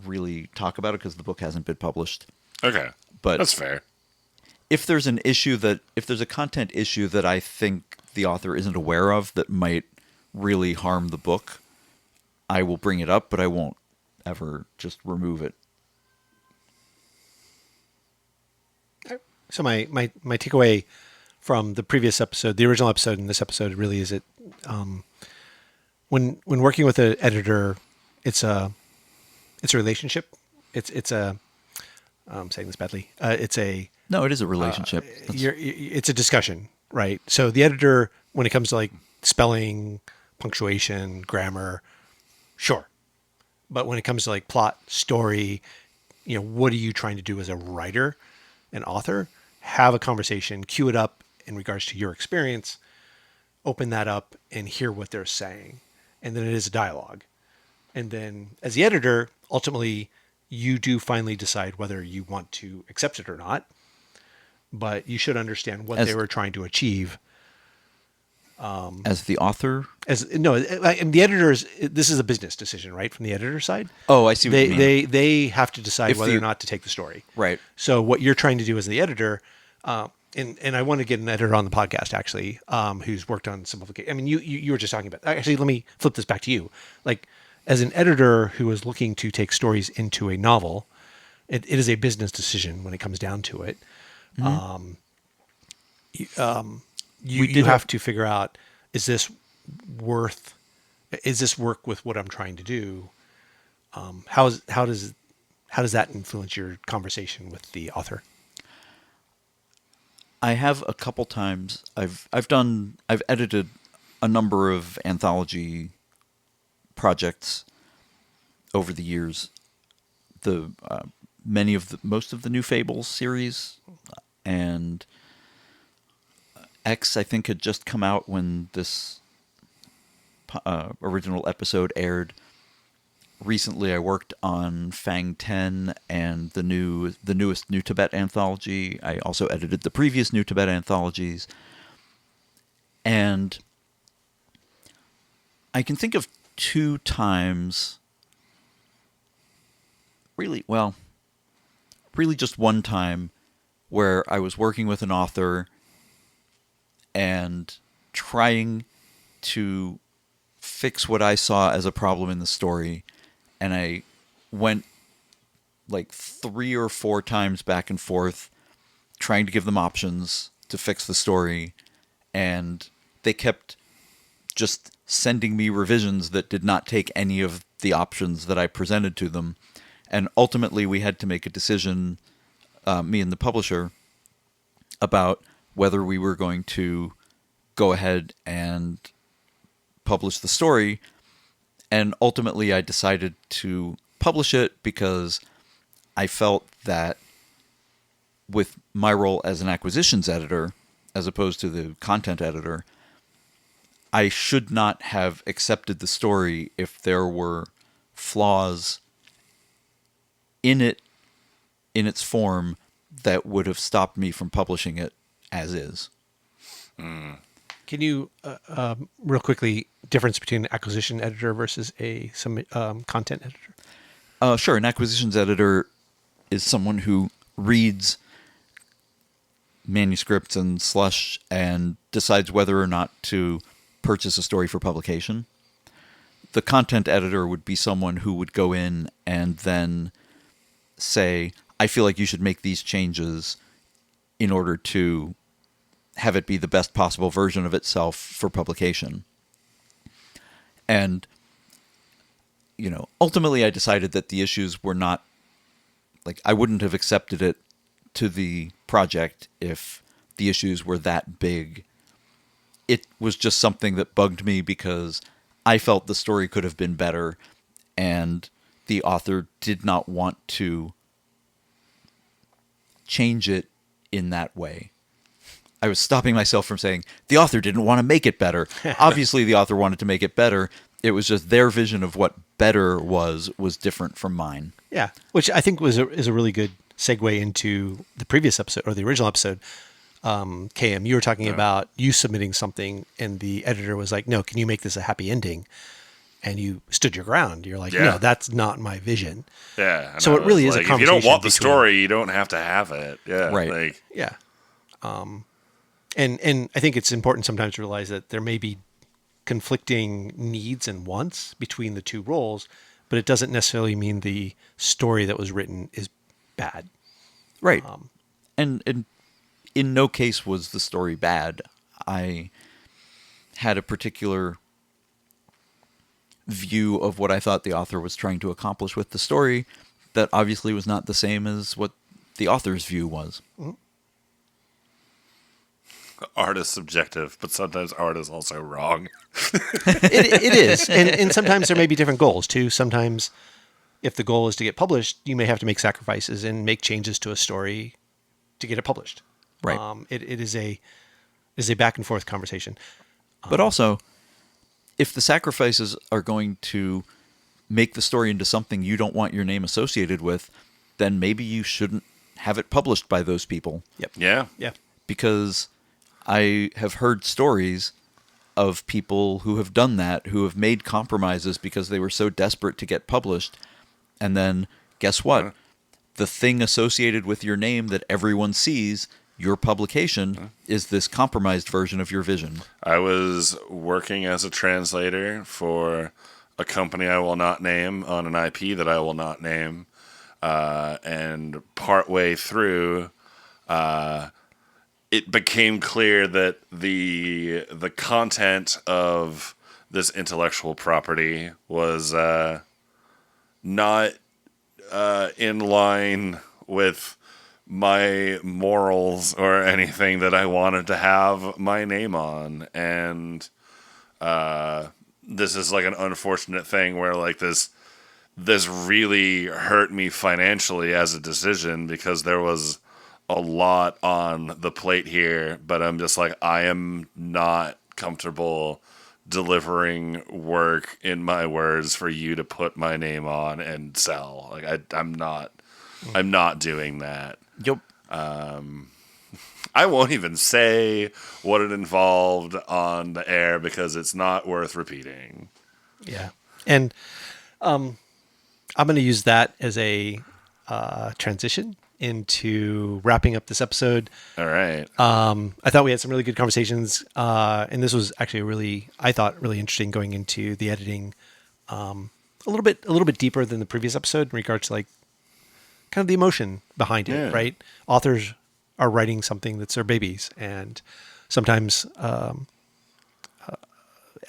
Speaker 2: really talk about it because the book hasn't been published.
Speaker 3: Okay,
Speaker 2: But
Speaker 3: that's fair.
Speaker 2: if there's a content issue that I think the author isn't aware of that might really harm the book, I will bring it up, but I won't ever just remove it.
Speaker 1: So my takeaway from the previous episode, the original episode, and this episode really is it. When working with an editor, it's a relationship. I'm saying this badly.
Speaker 2: No, it is a relationship.
Speaker 1: It's a discussion, right? So the editor, when it comes to like spelling, punctuation, grammar, sure. But when it comes to like plot, story, what are you trying to do as a writer, an author? Have a conversation, cue it up in regards to your experience, open that up and hear what they're saying. And then it is a dialogue. And then as the editor, ultimately, you do finally decide whether you want to accept it or not. But you should understand what they were trying to achieve.
Speaker 2: As the author?
Speaker 1: And the editors, this is a business decision, right? From the editor side.
Speaker 2: Oh, I see what you mean.
Speaker 1: They have to decide whether or not to take the story.
Speaker 2: Right.
Speaker 1: So what you're trying to do as the editor, and I want to get an editor on the podcast actually, who's worked on simplification. I mean, you were just talking about, actually, let me flip this back to you. Like, as an editor who is looking to take stories into a novel, it is a business decision when it comes down to it. You have to figure out, is this work with what I'm trying to do? How does that influence your conversation with the author?
Speaker 2: I have a couple times. I've edited a number of anthology projects over the years. Most of the New Fables series, and X, I think, had just come out when this original episode aired. Recently, I worked on Fang 10 and the newest New Tibet anthology. I also edited the previous New Tibet anthologies. And I can think of 2 times, really just one time, where I was working with an author and trying to fix what I saw as a problem in the story. And I went like 3 or 4 times back and forth trying to give them options to fix the story. And they kept just sending me revisions that did not take any of the options that I presented to them. And ultimately we had to make a decision, me and the publisher, about whether we were going to go ahead and publish the story. And ultimately, I decided to publish it because I felt that with my role as an acquisitions editor, as opposed to the content editor, I should not have accepted the story if there were flaws in it, in its form, that would have stopped me from publishing it as is.
Speaker 1: Can you, real quickly, difference between an acquisition editor versus some content editor?
Speaker 2: Sure. An acquisitions editor is someone who reads manuscripts and slush and decides whether or not to purchase a story for publication. The content editor would be someone who would go in and then say, I feel like you should make these changes in order to have it be the best possible version of itself for publication. And, ultimately I decided that the issues were not, I wouldn't have accepted it to the project if the issues were that big. It was just something that bugged me because I felt the story could have been better, and the author did not want to change it in that way. I was stopping myself from saying, the author didn't want to make it better. Obviously, the author wanted to make it better. It was just their vision of what better was different from mine.
Speaker 1: Yeah, which I think is a really good segue into the previous episode, or the original episode. KM, you were talking about you submitting something, and the editor was like, no, can you make this a happy ending? And you stood your ground. You're like, no, that's not my vision.
Speaker 3: Yeah.
Speaker 1: So it really is a conversation.
Speaker 3: If you don't want the story, you don't have to have it. Yeah.
Speaker 2: Right.
Speaker 1: Yeah. And I think it's important sometimes to realize that there may be conflicting needs and wants between the two roles, but it doesn't necessarily mean the story that was written is bad.
Speaker 2: Right. And in no case was the story bad. I had a particular view of what I thought the author was trying to accomplish with the story that obviously was not the same as what the author's view was. Mm-hmm.
Speaker 3: Art is subjective, but sometimes art is also wrong.
Speaker 1: It is. And sometimes there may be different goals, too. Sometimes if the goal is to get published, you may have to make sacrifices and make changes to a story to get it published.
Speaker 2: Right.
Speaker 1: It is a back and forth conversation.
Speaker 2: But also, if the sacrifices are going to make the story into something you don't want your name associated with, then maybe you shouldn't have it published by those people.
Speaker 1: Yep.
Speaker 3: Yeah.
Speaker 1: Yeah.
Speaker 2: Because I have heard stories of people who have done that, who have made compromises because they were so desperate to get published. And then, guess what? The thing associated with your name that everyone sees your publication is this compromised version of your vision.
Speaker 3: I was working as a translator for a company I will not name on an IP that I will not name. And partway through, it became clear that the content of this intellectual property was not in line with my morals or anything that I wanted to have my name on. And this is like an unfortunate thing where like this really hurt me financially as a decision, because there was a lot on the plate here, but I'm just like, I am not comfortable delivering work in my words for you to put my name on and sell. Like I'm not doing that.
Speaker 2: Yep.
Speaker 3: I won't even say what it involved on the air because it's not worth repeating.
Speaker 1: Yeah. And I'm going to use that as a transition into wrapping up this episode.
Speaker 3: All right.
Speaker 1: I thought we had some really good conversations, and this was actually I thought really interesting going into the editing a little bit deeper than the previous episode in regards to like kind of the emotion behind it,
Speaker 3: Yeah.
Speaker 1: right? Authors are writing something that's their babies, and sometimes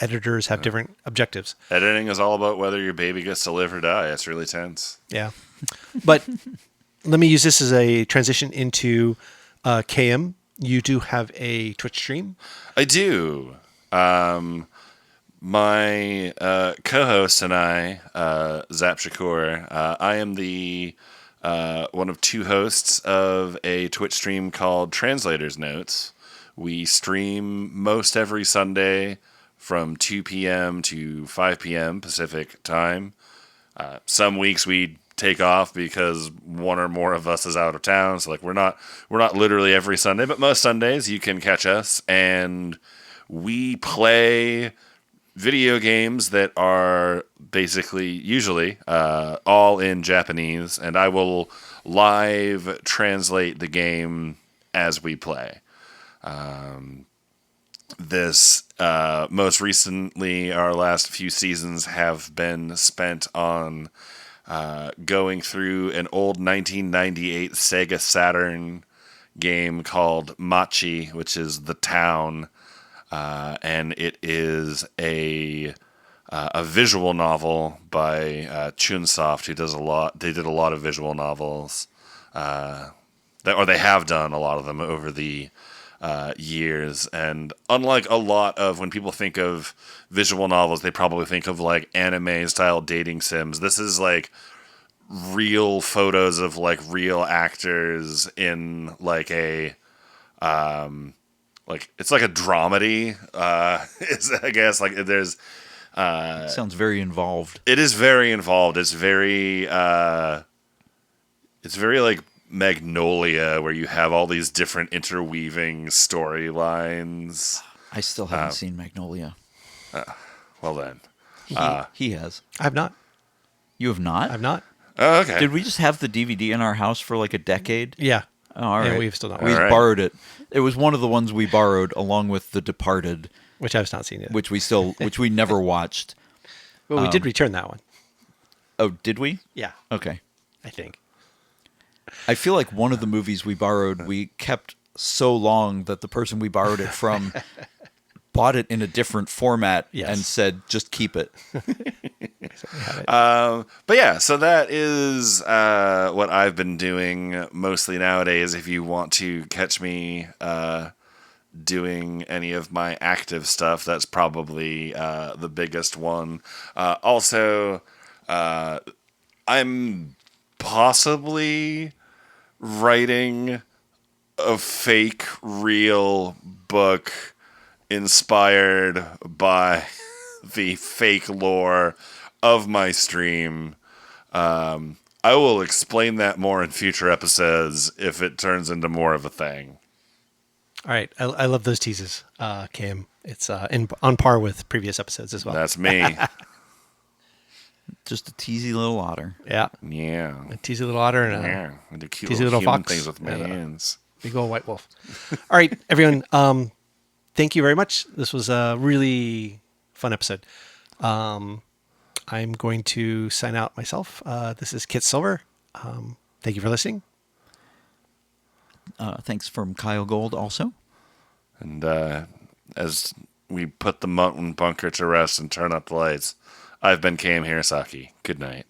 Speaker 1: editors have different objectives.
Speaker 3: Editing is all about whether your baby gets to live or die. It's really tense.
Speaker 1: Yeah. But let me use this as a transition into KM. You do have a Twitch stream.
Speaker 3: I do. My co-host and I, Zap Shakur, I am the one of two hosts of a Twitch stream called Translators Notes. We stream most every Sunday from 2 p.m. to 5 p.m. Pacific time. Some weeks we take off because one or more of us is out of town. So like we're not literally every Sunday, but most Sundays you can catch us, and we play video games that are basically usually all in Japanese, and I will live translate the game as we play. This most recently, our last few seasons have been spent on going through an old 1998 Sega Saturn game called Machi, which is The Town, and it is a visual novel by Chunsoft, who does a lot. They did a lot of visual novels, or they have done a lot of them over the years. And unlike a lot of when people think of visual novels, they probably think of like anime style dating sims. This is like real photos of like real actors in like a like it's like a dramedy. Is I guess like there's
Speaker 2: Sounds very involved.
Speaker 3: it is very involved. It's very like Magnolia, where you have all these different interweaving storylines.
Speaker 2: I still haven't seen Magnolia.
Speaker 3: Well then.
Speaker 2: He has.
Speaker 1: I've not.
Speaker 2: You have not?
Speaker 1: I've not.
Speaker 3: Oh, okay.
Speaker 2: Did we just have the DVD in our house for like a decade?
Speaker 1: Yeah.
Speaker 2: Oh, all
Speaker 1: Yeah,
Speaker 2: right.
Speaker 1: we've still not.
Speaker 2: We
Speaker 3: All right.
Speaker 2: borrowed it. It was one of the ones we borrowed along with The Departed,
Speaker 1: Which I've not seen yet.
Speaker 2: which we never watched.
Speaker 1: But we did return that one.
Speaker 2: Oh, did we?
Speaker 1: Yeah,
Speaker 2: Okay.
Speaker 1: I think.
Speaker 2: I feel like one of the movies we borrowed, we kept so long that the person we borrowed it from bought it in a different format
Speaker 1: Yes.
Speaker 2: and said, just keep it.
Speaker 3: But yeah, so that is what I've been doing mostly nowadays. If you want to catch me doing any of my active stuff, that's probably the biggest one. Also, I'm possibly writing a fake real book inspired by the fake lore of my stream. I will explain that more in future episodes if it turns into more of a thing.
Speaker 1: All right, I love those teases, Cam. It's on par with previous episodes as well.
Speaker 3: That's me.
Speaker 2: Just a teasy little otter.
Speaker 1: Yeah,
Speaker 3: Yeah.
Speaker 1: a teasy little otter and a
Speaker 3: Yeah. I do cute
Speaker 1: Teasy
Speaker 3: little
Speaker 1: little
Speaker 3: human
Speaker 1: fox.
Speaker 3: things with my
Speaker 1: Yeah.
Speaker 3: hands.
Speaker 1: Big old white wolf. All right, everyone. Thank you very much. This was a really fun episode. I'm going to sign out myself. This is Kit Silver. Thank you for listening.
Speaker 2: Thanks from Kyell Gold also.
Speaker 3: And as we put the mountain bunker to rest and turn up the lights, I've been K.M. Hirosaki. Good night.